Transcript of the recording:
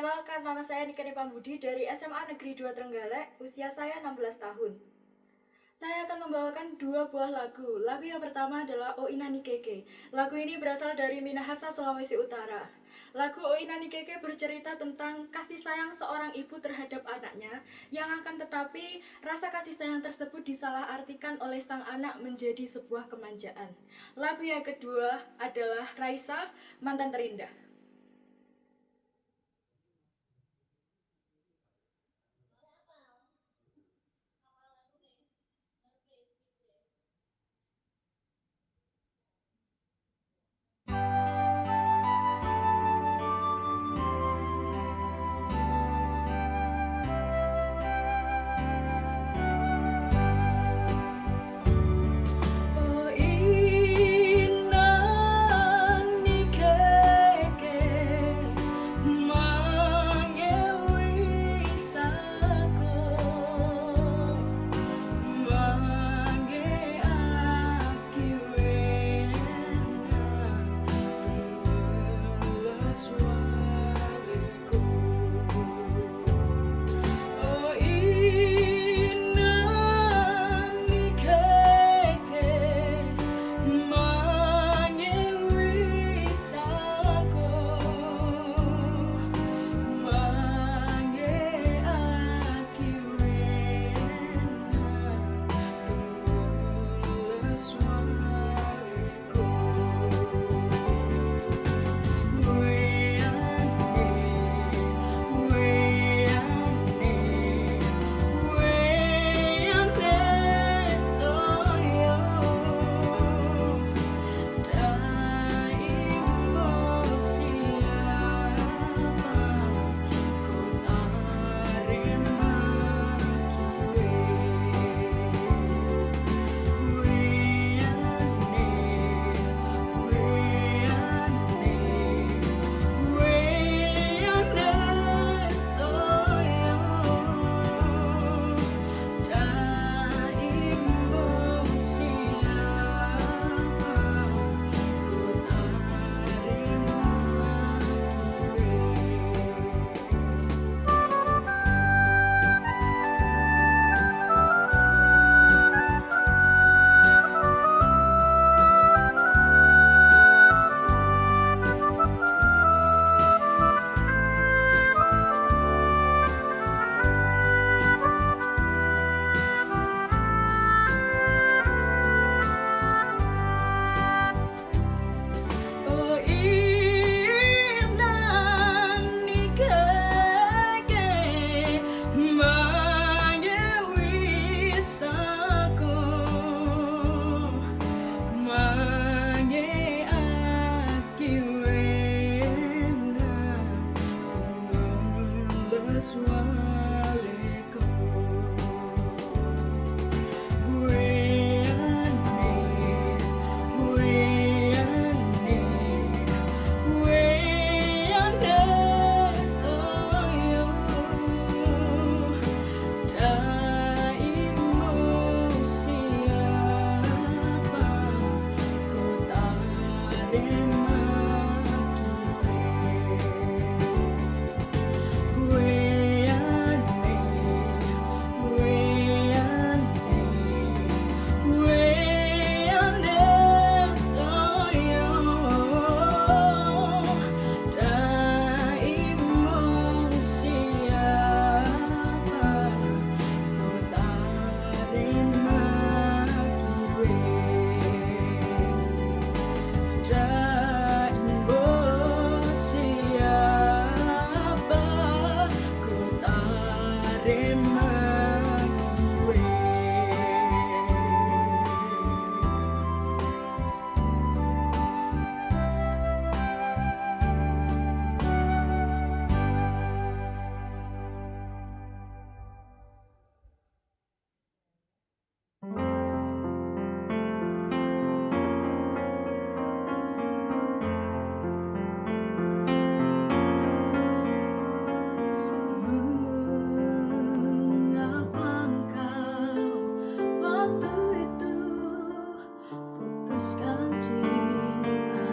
perkenalkan nama saya Nikani Pambudi dari SMA Negeri 2 Trenggalek, usia saya 16 tahun. Saya akan membawakan dua buah lagu. Lagu yang pertama adalah O Inani Keke. Lagu ini berasal dari Minahasa, Sulawesi Utara. Lagu O Inani Keke bercerita tentang kasih sayang seorang ibu terhadap anaknya, yang akan tetapi rasa kasih sayang tersebut disalahartikan oleh sang anak menjadi sebuah kemanjaan. Lagu yang kedua adalah Raisa, Mantan Terindah. Oh inani keke mangewi sako mange aki wena tenggelas waliku. Oh inani keke mangewi sako mange aki wena tenggelas waliku. Oh inani keke mangewi sako mange aki wena tenggelas waliku. Mengapa engkau waktu itu putuskan cintaku?